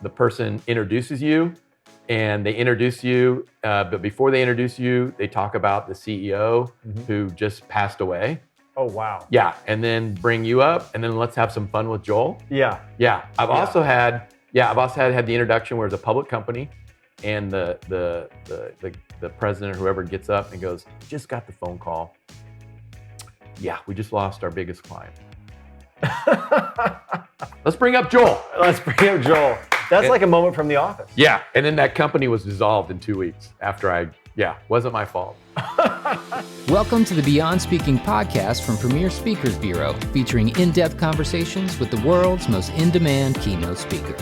the person introduces you, and they introduce you, but before they introduce you, they talk about the CEO who just passed away. Oh, wow. Yeah, and then bring you up, and then let's have some fun with Joel. Yeah. Yeah, I've also had the introduction where it's a public company, and the president or whoever gets up and goes, just got the phone call. Yeah, we just lost our biggest client. Let's bring up Joel. That's like a moment from The Office. Yeah, and then that company was dissolved in 2 weeks after wasn't my fault. Welcome to the Beyond Speaking podcast from Premier Speakers Bureau, featuring in-depth conversations with the world's most in-demand keynote speakers.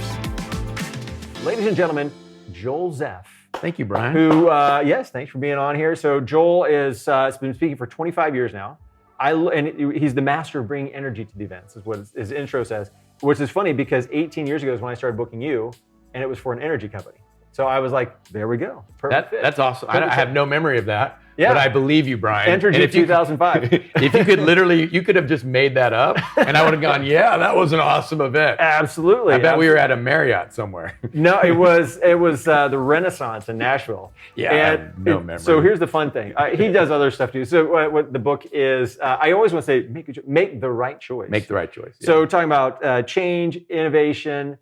Ladies and gentlemen, Joel Zeff. Thank you, Brian. Who, yes, thanks for being on here. So Joel has been speaking for 25 years now. And he's the master of bringing energy to the events, is what his intro says, which is funny because 18 years ago is when I started booking you, and it was for an energy company. So I was like, there we go. Perfect fit. That's awesome. I have no memory of that, yeah. But I believe you, Brian. Energy 2005. If you could you could have just made that up, and I would have gone, yeah, that was an awesome event. Absolutely. I bet we were at a Marriott somewhere. No, it was the Renaissance in Nashville. Yeah, I have no memory. So here's the fun thing. He does other stuff too. So what the book is, I always want to say, make the right choice. Make the right choice. Yeah. So talking about change, innovation,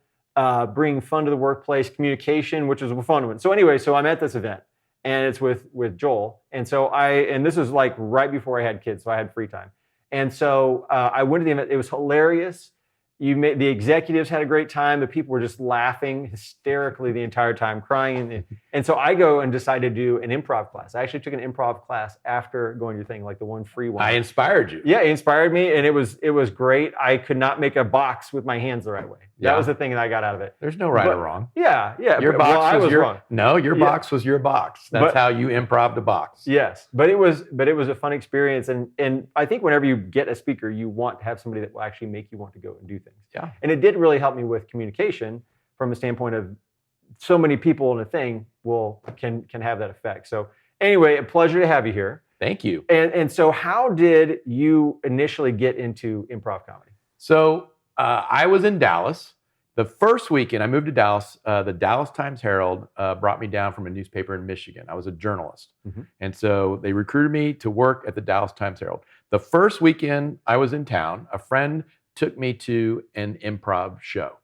bringing fun to the workplace, communication, which is a fun one. So anyway, I'm at this event, and it's with Joel. And so this was like right before I had kids, so I had free time. And so I went to the event. It was hilarious. The executives had a great time. The people were just laughing hysterically the entire time, crying. And so I go and decide to do an improv class. I actually took an improv class after going to your thing, like the one free one. I inspired you. Yeah, it inspired me, and it was great. I could not make a box with my hands the right way. That was the thing that I got out of it. There's no right or wrong. Yeah. Your box was wrong. No, your box was your box. That's how you improv the box. Yes, but it was a fun experience, and I think whenever you get a speaker, you want to have somebody that will actually make you want to go and do things. Yeah. And it did really help me with communication from a standpoint of so many people in a thing can have that effect. So anyway, a pleasure to have you here. Thank you. And so how did you initially get into improv comedy? So I was in Dallas. The first weekend I moved to Dallas, the Dallas Times-Herald brought me down from a newspaper in Michigan. I was a journalist. Mm-hmm. And so they recruited me to work at the Dallas Times-Herald. The first weekend I was in town, a friend took me to an improv show.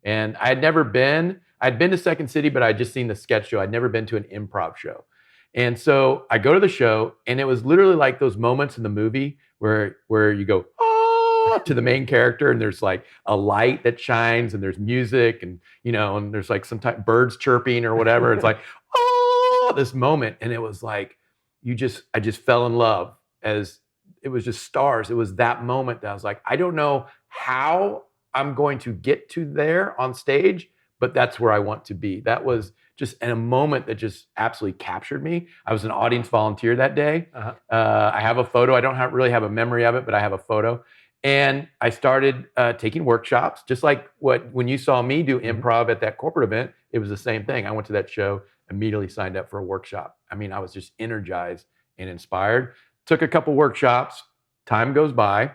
And I'd been to Second City, but I'd just seen the sketch show. I'd never been to an improv show. And so I go to the show, and it was literally like those moments in the movie where you go, oh, to the main character, and there's like a light that shines, and there's music, and and there's like some type birds chirping or whatever. It's like, oh, this moment. And it was like, I just fell in love as it was just stars. It was that moment that I was like, I don't know how I'm going to get to there on stage, but that's where I want to be. That was just a moment that just absolutely captured me. I was an audience volunteer that day. Uh-huh. I have a photo. I don't really have a memory of it, but I have a photo. And I started taking workshops, just like when you saw me do improv at that corporate event, it was the same thing. I went to that show, immediately signed up for a workshop. I mean, I was just energized and inspired. Took a couple workshops, time goes by,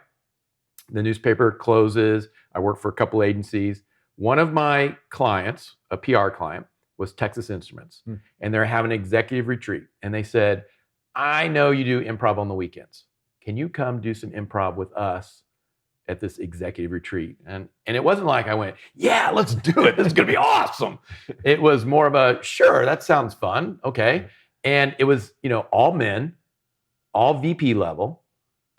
the newspaper closes, I work for a couple agencies. One of my clients, a PR client, was Texas Instruments, and they're having an executive retreat. And they said, I know you do improv on the weekends. Can you come do some improv with us at this executive retreat? And it wasn't like I went, yeah, let's do it. This is going to be awesome. It was more of a, sure, that sounds fun. Okay. And it was, all men, all VP level,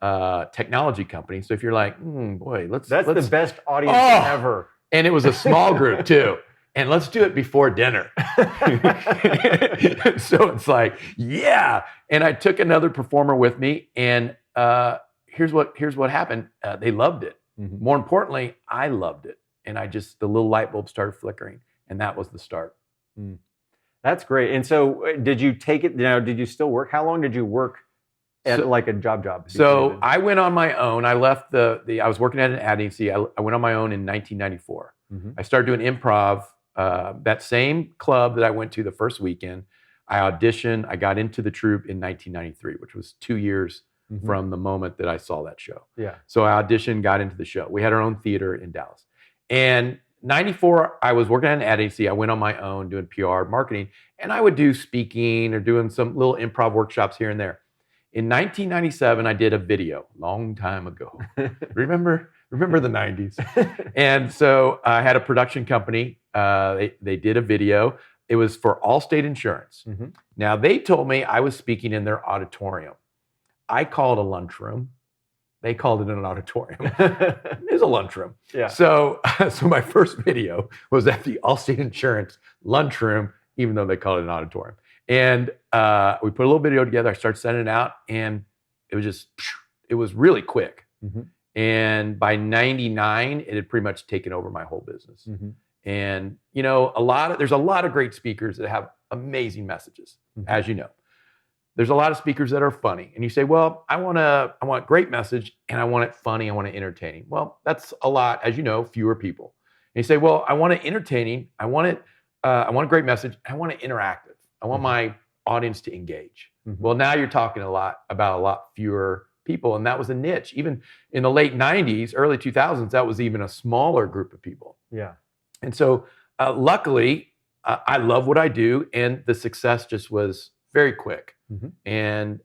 technology company. So if you're like, boy, let's the best audience ever. And it was a small group too. And let's do it before dinner. So it's like, yeah. And I took another performer with me, and here's what happened. They loved it. Mm-hmm. More importantly, I loved it. And the little light bulb started flickering, and that was the start. Mm. That's great. And so did you take it, did you still work? How long did you work at like a job? So I went on my own. I left I was working at an ad agency. I went on my own in 1994. Mm-hmm. I started doing improv. That same club that I went to the first weekend, I auditioned. I got into the troupe in 1993, which was 2 years from the moment that I saw that show. Yeah. So I auditioned, got into the show. We had our own theater in Dallas. And 94, I was working at an ad agency. I went on my own doing PR marketing, and I would do speaking or doing some little improv workshops here and there. In 1997, I did a video, long time ago. Remember the 90s? And so I had a production company. They did a video. It was for Allstate Insurance. Mm-hmm. Now, they told me I was speaking in their auditorium. I called a lunchroom. They called it an auditorium. It was a lunchroom. Yeah. So my first video was at the Allstate Insurance lunchroom, even though they called it an auditorium. And we put a little video together. I started sending it out, and it was really quick. Mm-hmm. And by 99, it had pretty much taken over my whole business. Mm-hmm. And there's a lot of great speakers that have amazing messages, as you know. There's a lot of speakers that are funny, and you say, well, I want great message, and I want it funny, I want it entertaining. Well, that's a lot, as you know, fewer people. And you say, well, I want it entertaining, I want a great message, I want it interactive. I want my audience to engage. Mm-hmm. Well, now you're talking about a lot fewer people, and that was a niche. Even in the late 90s, early 2000s, that was even a smaller group of people. Yeah. And so luckily, I love what I do, and the success just was very quick. Mm-hmm. And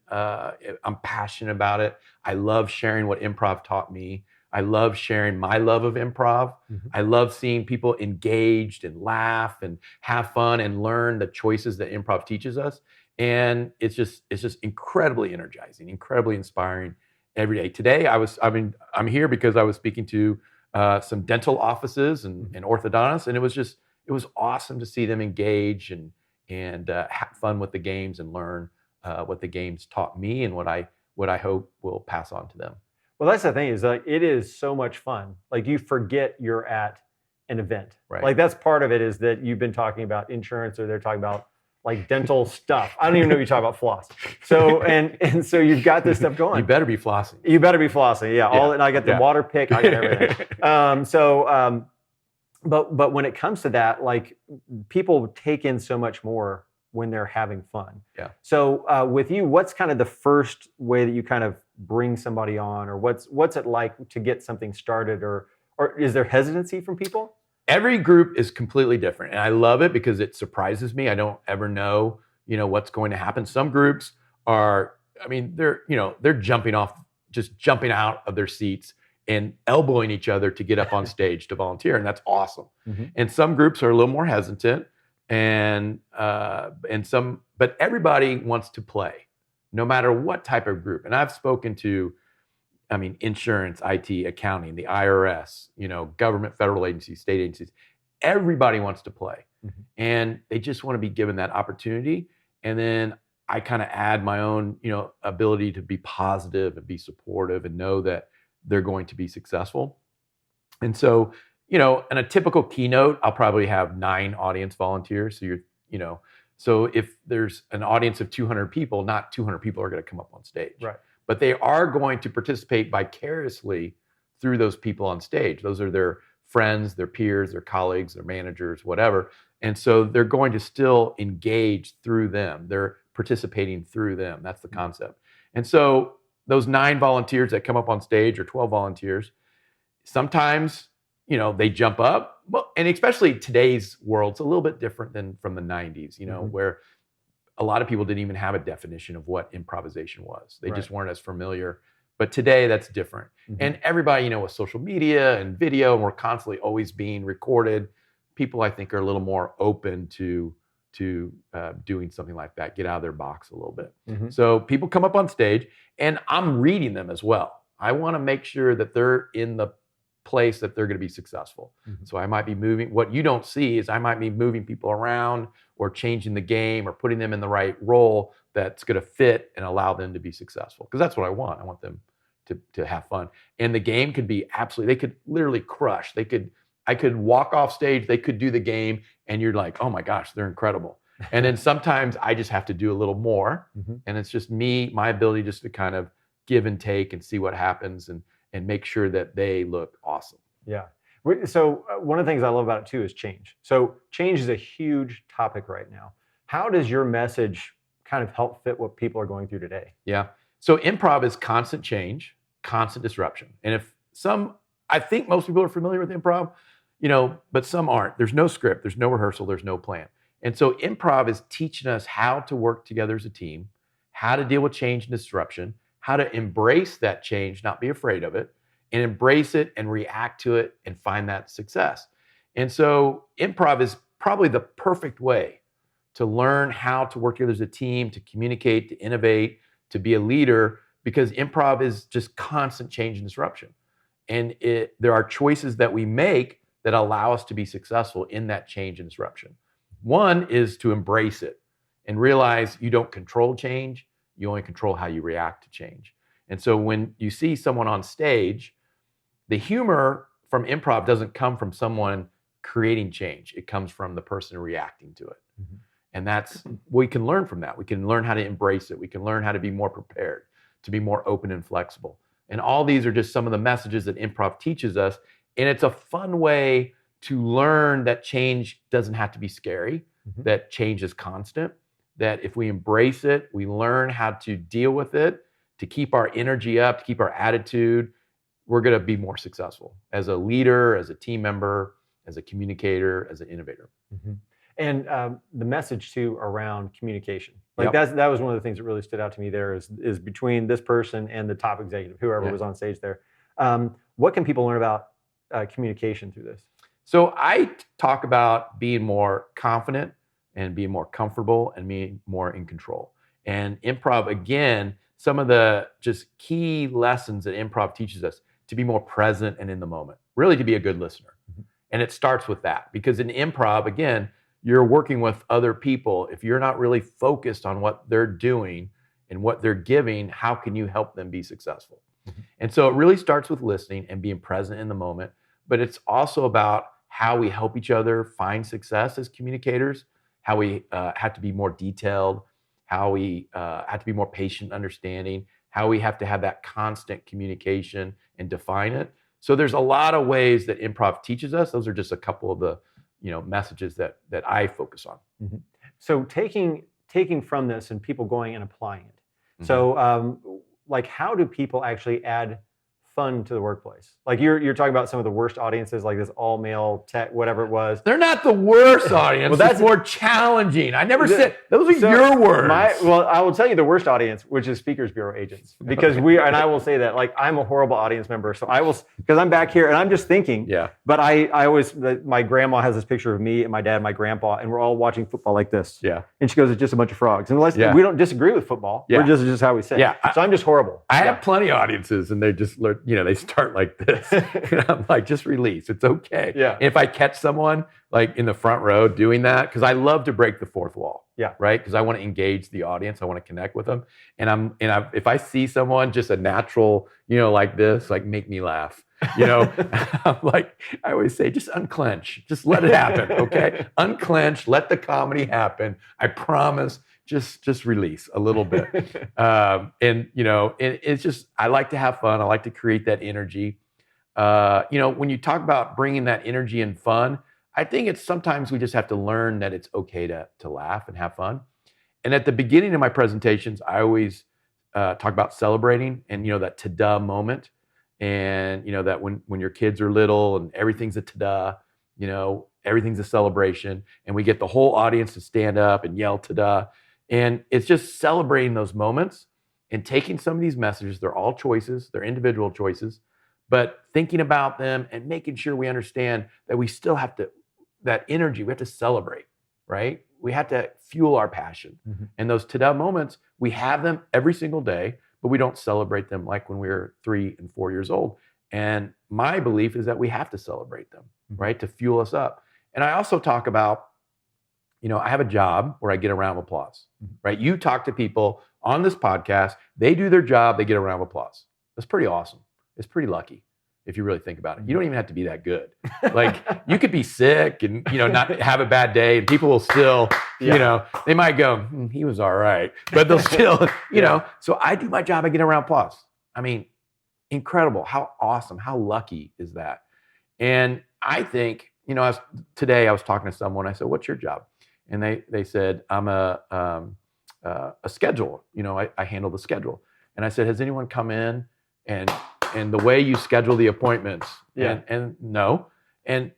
I'm passionate about it. I love sharing what improv taught me. I love sharing my love of improv. Mm-hmm. I love seeing people engaged and laugh and have fun and learn the choices that improv teaches us. And it's just incredibly energizing, incredibly inspiring every day. Today, I'm here because I was speaking to some dental offices and orthodontists, and it was awesome to see them engage and have fun with the games and learn what the games taught me and what I hope will pass on to them. Well, that's the thing, is like, it is so much fun. Like, you forget you're at an event. Right. Like, that's part of it, is that you've been talking about insurance, or they're talking about like dental stuff. I don't even know if you talk about floss. So and so you've got this stuff going. You better be flossing. You better be flossing. Yeah. And I got the water pick. I got everything. But when it comes to that, like, people take in so much more when they're having fun. Yeah. So with you, what's kind of the first way that you kind of bring somebody on, or what's it like to get something started, or is there hesitancy from people? Every group is completely different, and I love it because it surprises me. I don't ever know, what's going to happen. Some groups are, they're jumping out of their seats and elbowing each other to get up on stage to volunteer, and that's awesome. Mm-hmm. And some groups are a little more hesitant, but everybody wants to play, no matter what type of group. And I've spoken to, insurance, IT, accounting, the IRS, government, federal agencies, state agencies. Everybody wants to play, and they just want to be given that opportunity. And then I kind of add my own, ability to be positive and be supportive and know that they're going to be successful. And so, in a typical keynote, I'll probably have 9 audience volunteers. So so if there's an audience of 200 people, not 200 people are going to come up on stage. Right. But they are going to participate vicariously through those people on stage. Those are their friends, their peers, their colleagues, their managers, whatever. And so they're going to still engage through them. They're participating through them. That's the concept. And so those 9 volunteers that come up on stage, or 12 volunteers, sometimes, they jump up. Well, and especially today's world, it's a little bit different than from the 90s, where a lot of people didn't even have a definition of what improvisation was. They just weren't as familiar. But today, that's different. And everybody, with social media and video, and we're constantly always being recorded, people, I think, are a little more open to doing something like that, get out of their box a little bit. So people come up on stage, and I'm reading them as well. I want to make sure that they're in the place that they're going to be successful. So I might be moving. What you don't see is I might be moving people around, or changing the game, or putting them in the right role that's going to fit and allow them to be successful. Because that's what I want. I want them to have fun. And the game could be they could literally crush. I could walk off stage, they could do the game, and you're like, oh my gosh, they're incredible. And then sometimes I just have to do a little more. And it's just my ability just to kind of give and take and see what happens, and make sure that they look awesome. Yeah. So one of the things I love about it too is change. So change is a huge topic right now. How does your message kind of help fit what people are going through today? Yeah. So improv is constant change, constant disruption. And I think most people are familiar with improv. but some aren't. There's no script, there's no rehearsal, there's no plan. And so improv is teaching us how to work together as a team, how to deal with change and disruption, how to embrace that change, not be afraid of it, and embrace it and react to it and find that success. And so improv is probably the perfect way to learn how to work together as a team, to communicate, to innovate, to be a leader, because improv is just constant change and disruption. And there are choices that we make that allow us to be successful in that change and disruption. One is to embrace it and realize you don't control change, you only control how you react to change. And so when you see someone on stage, the humor from improv doesn't come from someone creating change. It comes from the person reacting to it. Mm-hmm. And we can learn from that. We can learn how to embrace it. We can learn how to be more prepared, to be more open and flexible. And all these are just some of the messages that improv teaches us. And it's a fun way to learn that change doesn't have to be scary, mm-hmm. that change is constant, that if we embrace it, we learn how to deal with it, to keep our energy up, to keep our attitude, we're going to be more successful as a leader, as a team member, as a communicator, as an innovator. Mm-hmm. And the message too around communication, like that was one of the things that really stood out to me there is between this person and the top executive, whoever was on stage there. What can people learn about communication through this? So I talk about being more confident and being more comfortable and being more in control. And improv, again, some of the just key lessons that improv teaches us to be more present and in the moment, really to be a good listener. Mm-hmm. And it starts with that, because in improv, again, you're working with other people. If you're not really focused on what they're doing and what they're giving, how can you help them be successful? Mm-hmm. And so it really starts with listening and being present in the moment, but it's also about how we help each other find success as communicators, how we have to be more detailed, how we have to be more patient, understanding, how we have to have that constant communication and define it. So there's a lot of ways that improv teaches us. Those are just a couple of the messages that I focus on. Mm-hmm. So taking from this and people going and applying it. Mm-hmm. So like, how do people actually add fun to the workplace? Like you're talking about some of the worst audiences, like this all male tech, whatever it was. They're not the worst audience. Well, that's more challenging. I never said those are your words. Well, I will tell you the worst audience, which is Speakers Bureau agents, because and I will say that, like, I'm a horrible audience member. So I will, because I'm back here and I'm just thinking. Yeah. But I always, my grandma has this picture of me and my dad and my grandpa, and we're all watching football like this. Yeah. And she goes, it's just a bunch of frogs. And unless we don't disagree with football, we're just how we say. Yeah. So I'm just horrible. I have plenty of audiences, and they just learn, they start like this. And I'm like, just release. It's okay. Yeah. And if I catch someone like in the front row doing that, because I love to break the fourth wall. Yeah. Right. Because I want to engage the audience. I want to connect with them. And if I see someone just a natural, like this, like make me laugh. I'm like, I always say, just unclench, just let it happen. Okay. Unclench, let the comedy happen. I promise. Just release a little bit. And it's just, I like to have fun. I like to create that energy. When you talk about bringing that energy and fun, I think it's sometimes we just have to learn that it's okay to laugh and have fun. And at the beginning of my presentations, I always talk about celebrating and, that ta-da moment. And, that when your kids are little and everything's a ta-da, everything's a celebration. And we get the whole audience to stand up and yell ta-da. And it's just celebrating those moments and taking some of these messages. They're all choices. They're individual choices. But thinking about them and making sure we understand that we still have to, that energy, we have to celebrate, right? We have to fuel our passion. Mm-hmm. And those ta-da moments, we have them every single day, but we don't celebrate them like when we were 3 and 4 years old. And my belief is that we have to celebrate them, mm-hmm. right? To fuel us up. And I also talk about, I have a job where I get a round of applause, right? You talk to people on this podcast, they do their job, they get a round of applause. That's pretty awesome. It's pretty lucky if you really think about it. You don't even have to be that good. Like you could be sick and, not have a bad day, and people will still, they might go, he was all right, but they'll still, so I do my job, I get a round of applause. I mean, incredible. How awesome. How lucky is that? And I think, today I was talking to someone, I said, what's your job? And they said, I'm a scheduler. I handle the schedule. And I said, has anyone come in and the way you schedule the appointments? Yeah. And no.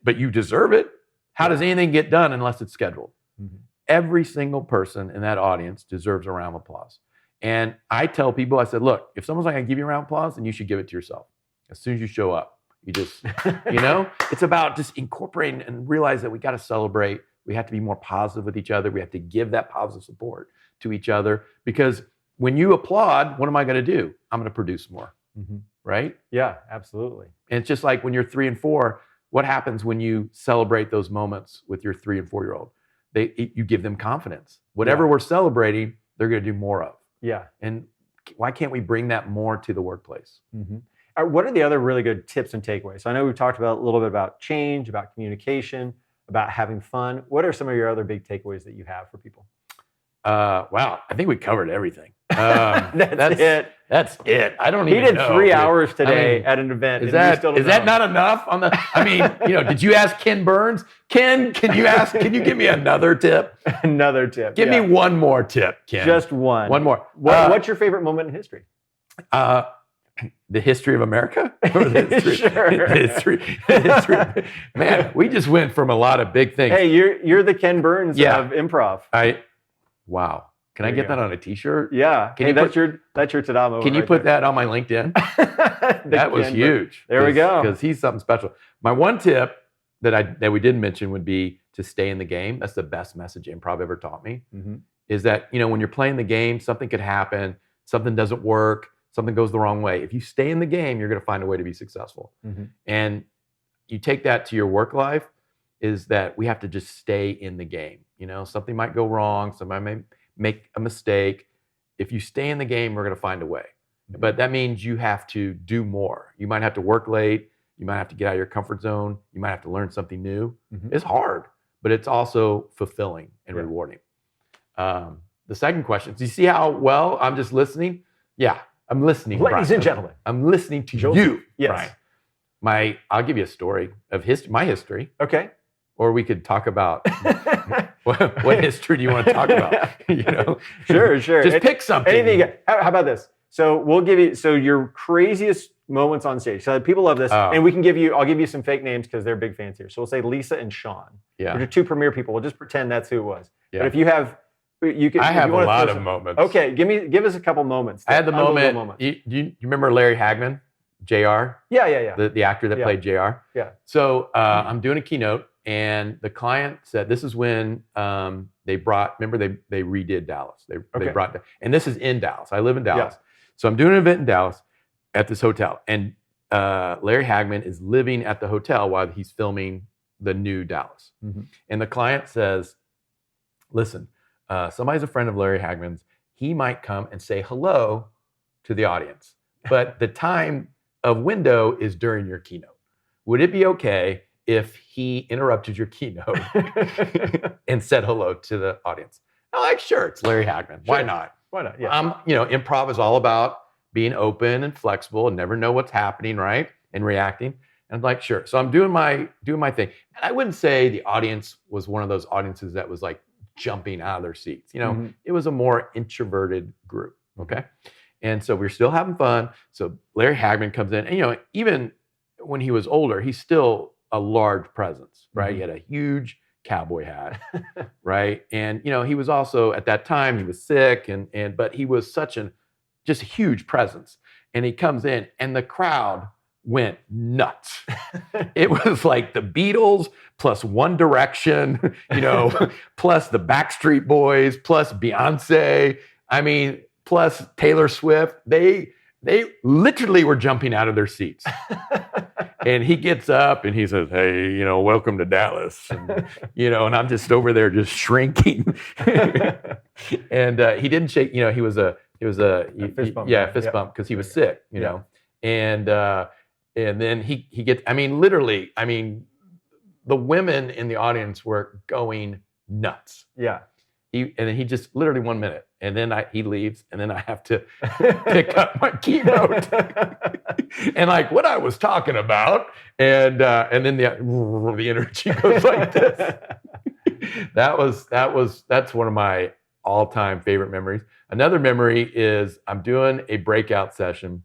but you deserve it. How does anything get done unless it's scheduled? Mm-hmm. Every single person in that audience deserves a round of applause. And I tell people, I said, look, if someone's like, I give you a round of applause, then you should give it to yourself. As soon as you show up, you just, it's about just incorporating and realize that we got to celebrate. We have to be more positive with each other. We have to give that positive support to each other, because when you applaud, what am I going to do? I'm going to produce more, right? Yeah, absolutely. And it's just like when you're 3 and 4, what happens when you celebrate those moments with your 3 and 4-year-old? You give them confidence. Whatever we're celebrating, they're going to do more of. Yeah. And why can't we bring that more to the workplace? What are the other really good tips and takeaways? So I know we've talked about a little bit about change, about communication, about having fun. What are some of your other big takeaways that you have for people? Wow, I think we covered everything. That's it. That's it. I don't He even did know. 3 hours today I mean, at an event. Is that not enough? Did you ask Ken Burns? Ken, can you give me another tip? Another tip. Give me one more tip, Ken. Just one. One more. What's your favorite moment in history? The history of America? Or the history? Sure. History. Man, we just went from a lot of big things. Hey, you're the Ken Burns of improv. Wow. Can I get that on a T-shirt? Yeah. That's your Tadamo. Can you put that on my LinkedIn? That was huge. There we go. Because he's something special. My one tip that we didn't mention would be to stay in the game. That's the best message improv ever taught me. Is that, when you're playing the game, something could happen, something doesn't work, something goes the wrong way. If you stay in the game, you're going to find a way to be successful. And you take that to your work life, is that we have to just stay in the game. Something might go wrong. Somebody may make a mistake. If you stay in the game, we're going to find a way. But that means you have to do more. You might have to work late. You might have to get out of your comfort zone. You might have to learn something new. It's hard, but it's also fulfilling and rewarding. The second question, do you see how well I'm just listening? Yeah, I'm listening. Ladies and gentlemen. I'm listening to you, yes. Brian. I'll give you a story of my history. Okay. Or we could talk about what history do you want to talk about? Sure. Just pick something. Anything. How about this? So we'll give you your craziest moments on stage. So people love this, and I'll give you some fake names because they're big fans here. So we'll say Lisa and Sean. Yeah. Which are 2 premier people. We'll just pretend that's who it was. Yeah. But if you have, I have a lot of moments. Okay, give us a couple moments. I had the moment. You remember Larry Hagman, JR? Yeah. The actor that played JR. Yeah. So I'm doing a keynote, and the client said, this is when they redid Dallas. They brought, and this is in Dallas. I live in Dallas. Yeah. So I'm doing an event in Dallas at this hotel, and Larry Hagman is living at the hotel while he's filming the new Dallas. And the client says, listen, somebody's a friend of Larry Hagman's. He might come and say hello to the audience, but the time of window is during your keynote. Would it be okay if he interrupted your keynote and said hello to the audience? I'm like, sure, it's Larry Hagman. Why not? Why not? Yeah. Improv is all about being open and flexible and never know what's happening, right? And reacting. And I'm like, sure. So I'm doing my thing. And I wouldn't say the audience was one of those audiences that was like jumping out of their seats. It was a more introverted group. Okay. And so we're still having fun. So Larry Hagman comes in, and even when he was older, he's still a large presence, right? He had a huge cowboy hat, right? And he was also, at that time, he was sick, but he was just a huge presence. And he comes in, and the crowd went nuts. It was like the Beatles plus One Direction, plus the Backstreet Boys, plus Beyonce. Plus Taylor Swift. They literally were jumping out of their seats. And he gets up and he says, hey, welcome to Dallas. And, and I'm just over there just shrinking. And he didn't shake, he was a fist bump. Fist bump, because he was sick, know. And then he gets, literally, the women in the audience were going nuts. Yeah. And then he just literally 1 minute, and then he leaves, and then I have to pick up my keynote and like what I was talking about, and then the energy goes like this. That's one of my all-time favorite memories. Another memory is I'm doing a breakout session,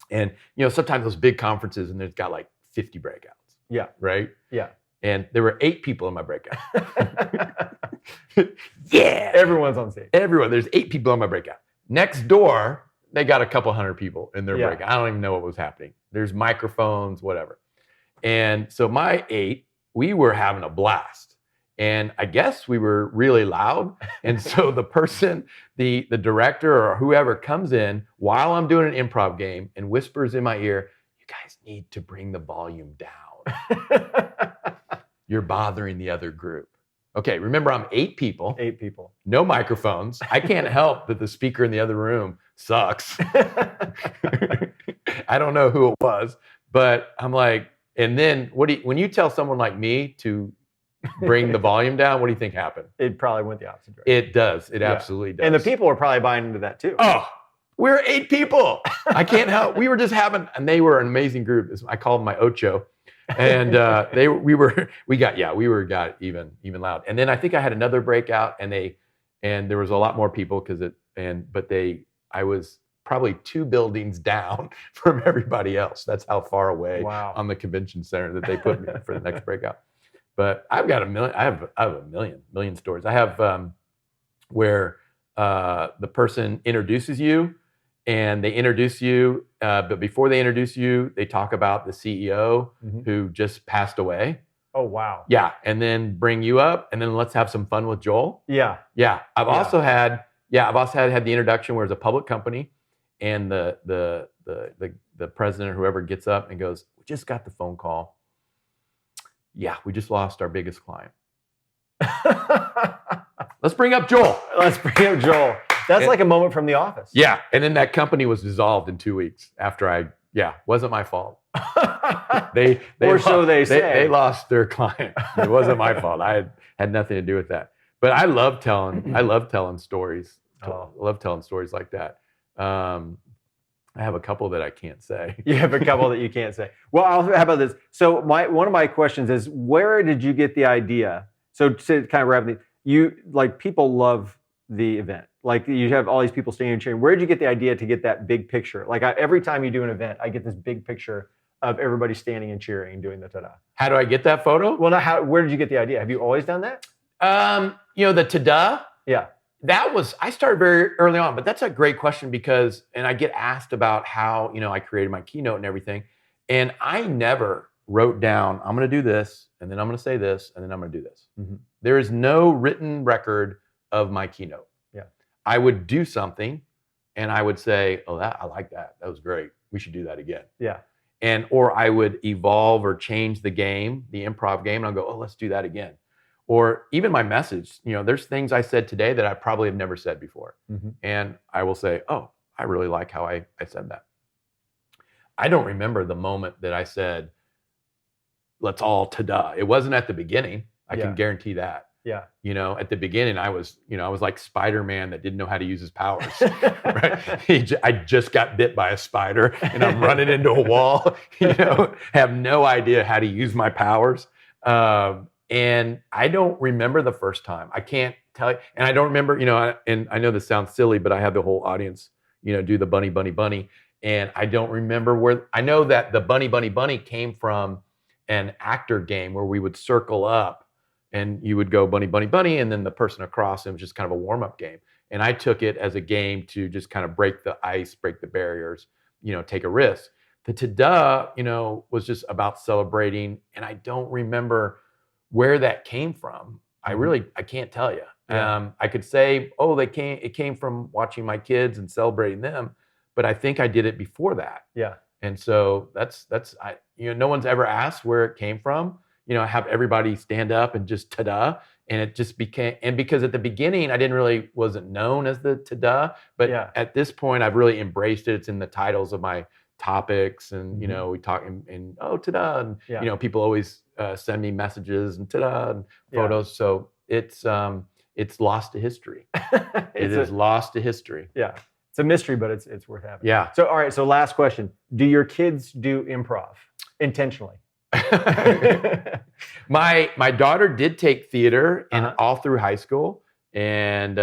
and sometimes those big conferences, and there's got like 50 breakouts. Yeah. right? Yeah. And there were 8 people in my breakout. Yeah. Everyone's on stage. Everyone. There's 8 people in my breakout. Next door, they got a couple hundred people in their Yeah. breakout. I don't even know what was happening. There's microphones, whatever. And so my 8, we were having a blast. And I guess we were really loud. And so the person, the director or whoever comes in while I'm doing an improv game and whispers in my ear, "You guys need to bring the volume down. You're bothering the other group." Okay, remember I'm 8 people. 8 people. No microphones. I can't help that the speaker in the other room sucks. I don't know who it was, but I'm like, and then when you tell someone like me to bring the volume down, what do you think happened? It probably went the opposite direction. It does. It absolutely does. And the people are probably buying into that too. Oh, we're 8 people. I can't help. We were just having, and they were an amazing group. I call them my Ocho. And we got even loud. And then I think I had another breakout, and there was a lot more people I was probably 2 buildings down from everybody else. That's how far away on the convention center that they put me for the next breakout. But I've got a million. I have a million stories. I have where the person introduces you, and they introduce you, but before they introduce you, they talk about the CEO who just passed away. Oh, wow. Yeah, and then bring you up, and then let's have some fun with Joel. Yeah. Yeah. I've also had the introduction where it's a public company, and the president or whoever gets up and goes, "We just got the phone call. Yeah, we just lost our biggest client. Let's bring up Joel." That's like a moment from The Office. Yeah, and then that company was dissolved in 2 weeks after wasn't my fault. They say. They lost their client. It wasn't my fault. I had nothing to do with that. But I love telling stories. I love telling stories like that. I have a couple that I can't say. You have a couple that you can't say. Well, how about this? So one of my questions is, where did you get the idea? So to kind of wrap it, people love the event. Like, you have all these people standing and cheering. Where did you get the idea to get that big picture? Like, every time you do an event, I get this big picture of everybody standing and cheering and doing the ta-da. How do I get that photo? Well, where did you get the idea? Have you always done that? The ta-da. Yeah. I started very early on, but that's a great question and I get asked about how, I created my keynote and everything. And I never wrote down, I'm going to do this, and then I'm going to say this, and then I'm going to do this. Mm-hmm. There is no written record of my keynote. Yeah. I would do something and I would say, "Oh, I like that. That was great. We should do that again." Yeah. Or I would evolve or change the game, the improv game, and I'll go, "Oh, let's do that again." Or even my message, there's things I said today that I probably have never said before. Mm-hmm. And I will say, "Oh, I really like how I said that." I don't remember the moment that I said, "Let's all ta-da." It wasn't at the beginning. I can guarantee that. Yeah. At the beginning, I was like Spider-Man that didn't know how to use his powers. Right? I just got bit by a spider and I'm running into a wall, have no idea how to use my powers. And I don't remember the first time. I can't tell you. And I don't remember, and I know this sounds silly, but I had the whole audience, do the bunny, bunny, bunny. And I don't remember I know that the bunny, bunny, bunny came from an actor game where we would circle up and you would go bunny, bunny, bunny, and then the person across, it was just kind of a warm-up game. And I took it as a game to just kind of break the ice, break the barriers, take a risk. The ta-da, was just about celebrating, and I don't remember where that came from. I can't tell you. Yeah. I could say, it came from watching my kids and celebrating them, but I think I did it before that. Yeah. And so no one's ever asked where it came from. Have everybody stand up and just ta-da. And it just became, and because at the beginning, I wasn't known as the ta-da, but at this point, I've really embraced it. It's in the titles of my topics, and, we talk and oh, ta-da. And, people always send me messages and ta-da and photos. Yeah. So it's lost to history. It is lost to history. Yeah. It's a mystery, but it's worth having. Yeah. So, all right. So last question. Do your kids do improv intentionally? My daughter did take theater all through high school. And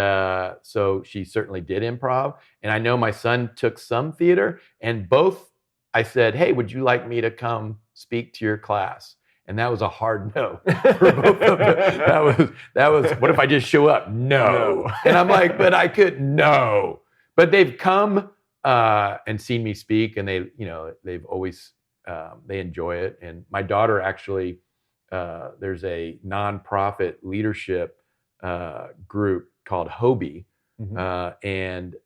so she certainly did improv. And I know my son took some theater, and both I said, "Hey, would you like me to come speak to your class?" And that was a hard no for both of them. That was, what if I just show up? No. And I'm like, but I could, no. But they've come and seen me speak, and they've always, they enjoy it. And my daughter actually, there's a nonprofit leadership group called Hobie, and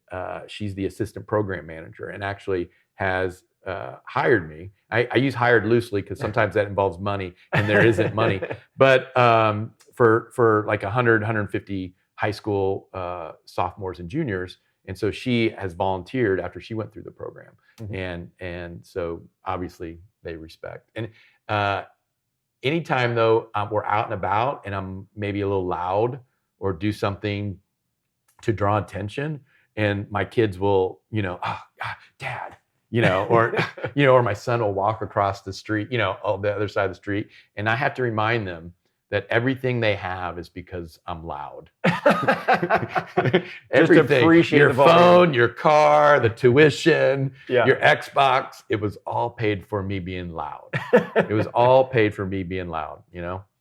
she's the assistant program manager, and actually has hired me. I use hired loosely because sometimes that involves money, and there isn't money. But for like 150 high school sophomores and juniors, and so she has volunteered after she went through the program, and so obviously they respect. And anytime though we're out and about, and I'm maybe a little loud or do something to draw attention, and my kids will, Dad, or my son will walk across the street, the other side of the street, and I have to remind them that everything they have is because I'm loud. Everything, appreciate your the volume. phone, your car, the tuition, Yeah. your Xbox, it was all paid for me being loud. It was all paid for me being loud,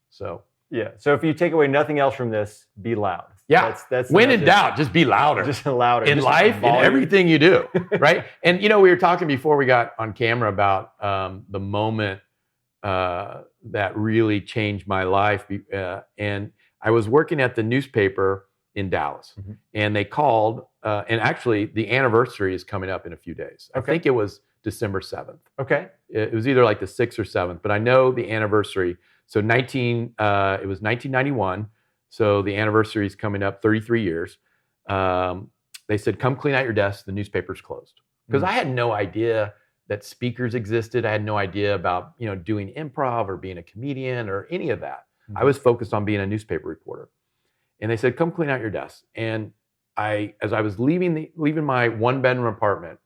so. Yeah. So if you take away nothing else from this, be loud. Yeah. That's when in doubt, just be louder. Just louder. In just life, in volume. everything you do, right? And we were talking before we got on camera about the moment that really changed my life. And I was working at the newspaper in Dallas, and they called, and actually the anniversary is coming up in a few days. I think it was December 7th. Okay. It was either like the 6th or 7th, but I know the anniversary. So it was 1991. So the anniversary is coming up, 33 years. They said, come clean out your desk. The newspaper's closed. Because I had no idea that speakers existed. I had no idea about, doing improv or being a comedian or any of that. I was focused on being a newspaper reporter. And they said, come clean out your desk. And as I was leaving my one-bedroom apartment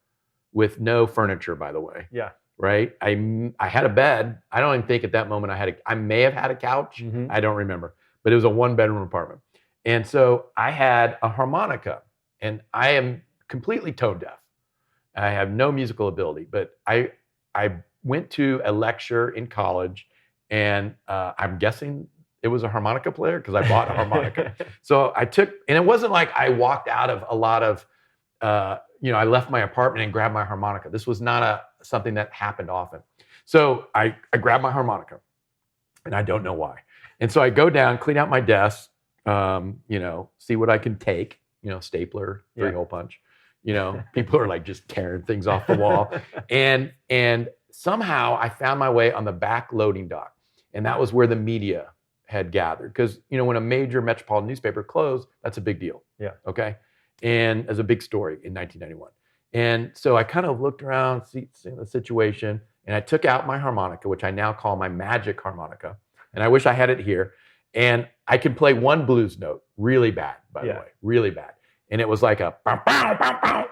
with no furniture, by the way. Yeah. Right. I had a bed. I don't even think at that moment I may have had a couch. I don't remember, but it was a one-bedroom apartment. And so I had a harmonica, and I am completely tone deaf. I have no musical ability, but I went to a lecture in college, and I'm guessing it was a harmonica player because I bought a harmonica. So and it wasn't like I walked out of a lot of, I left my apartment and grabbed my harmonica. This was not something that happened often. So I grabbed my harmonica, and I don't know why. And so I go down, clean out my desk, see what I can take, stapler, 3-hole punch. People are like just tearing things off the wall. And somehow I found my way on the back loading dock. And that was where the media had gathered. Because, when a major metropolitan newspaper closed, that's a big deal. Yeah. Okay. And as a big story in 1991. And so I kind of looked around, see the situation, and I took out my harmonica, which I now call my magic harmonica. And I wish I had it here. And I can play one blues note really bad, by the way, really bad. And it was like a bow, bow, bow, bow.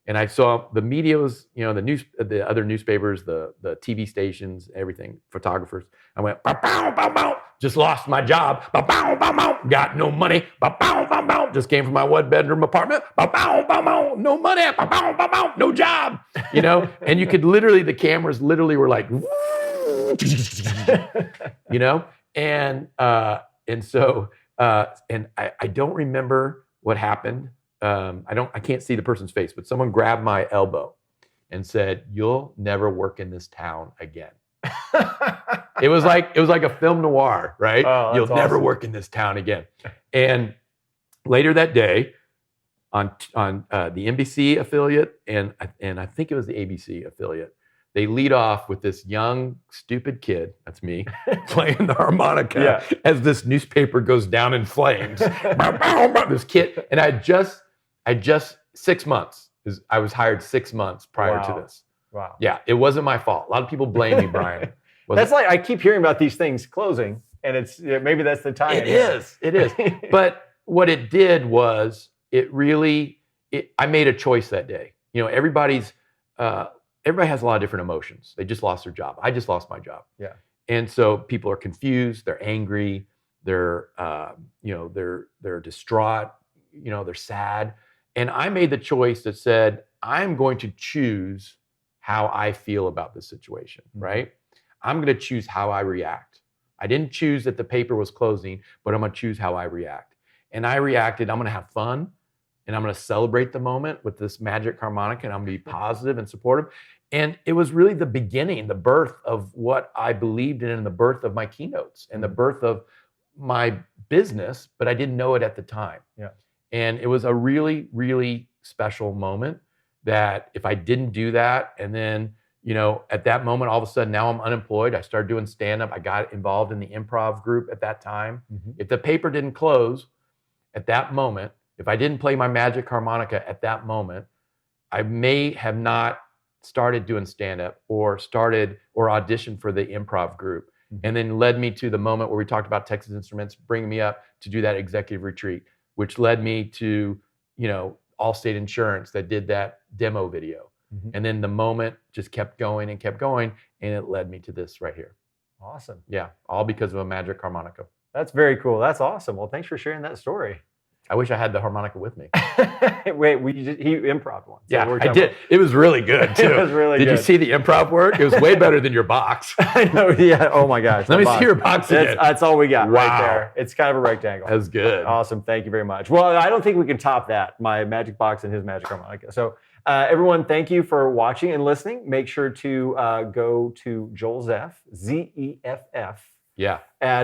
And I saw the media was, the other newspapers, the TV stations, everything, photographers. I went, bow, bow, bow, bow. Just lost my job. Bow, bow, bow, bow. Got no money. Bow, bow, bow, bow. Just came from my one-bedroom apartment. Bow, bow, bow, bow. No money. Bow, bow, bow, bow. No job. And you could the cameras literally were like, and so I don't remember what happened. I can't see the person's face, but someone grabbed my elbow and said, "You'll never work in this town again." It was like a film noir, right? Oh, You'll never awesome. work in this town again. And later that day, on the NBC affiliate and I think it was the ABC affiliate, they lead off with this young, stupid kid, that's me, playing the harmonica as this newspaper goes down in flames. This kid, and I just 6 months. I was hired 6 months prior to this. Wow. Yeah, it wasn't my fault. A lot of people blame me, Brian. That's like, I keep hearing about these things closing, and it's maybe that's the time. It is. But what it did was I made a choice that day. Everybody has a lot of different emotions. They just lost their job. I just lost my job. Yeah. And so people are confused, they're angry, they're distraught, they're sad. And I made the choice that said, I'm going to choose how I feel about this situation, right? I'm going to choose how I react. I didn't choose that the paper was closing, but I'm going to choose how I react. And I reacted, I'm going to have fun and I'm going to celebrate the moment with this magic harmonica and I'm going to be positive and supportive. And it was really the beginning, the birth of what I believed in and the birth of my keynotes and the birth of my business, but I didn't know it at the time. Yeah. And it was a really, really special moment that if I didn't do that, and then, at that moment, all of a sudden, now I'm unemployed. I started doing stand-up. I got involved in the improv group at that time. Mm-hmm. If the paper didn't close at that moment, if I didn't play my magic harmonica at that moment, I may have not started doing stand-up or auditioned for the improv group. Mm-hmm. And then led me to the moment where we talked about Texas Instruments, bringing me up to do that executive retreat, which led me to, Allstate Insurance that did that demo video. Mm-hmm. And then the moment just kept going, and it led me to this right here. Awesome. Yeah, all because of a magic harmonica. That's very cool. That's awesome. Well, thanks for sharing that story. I wish I had the harmonica with me. Wait, he improv one. So yeah, I did. It was really good too. It was really good. Did you see the improv work? It was way better than your box. I know. Yeah. Oh my gosh. Let me see your box again. That's all we got right Wow. there. It's kind of a rectangle. That's good. Awesome. Thank you very much. Well, I don't think we can top that. My magic box and his magic harmonica. So everyone, thank you for watching and listening. Make sure to go to Joel Zeff, Zeff. Yeah.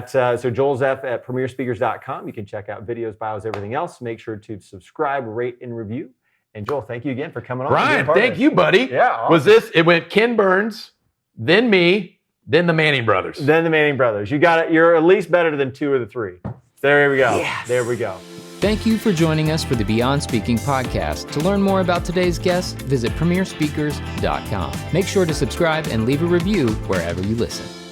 So Joel Zeff at premierspeakers.com. You can check out videos, bios, everything else. Make sure to subscribe, rate, and review. And Joel, thank you again for coming on. Brian, thank you, buddy. Yeah. Awesome. It went Ken Burns, then me, then the Manning brothers. You got it. You're at least better than 2 of the 3. There we go. Yes. There we go. Thank you for joining us for the Beyond Speaking podcast. To learn more about today's guest, visit premierspeakers.com. Make sure to subscribe and leave a review wherever you listen.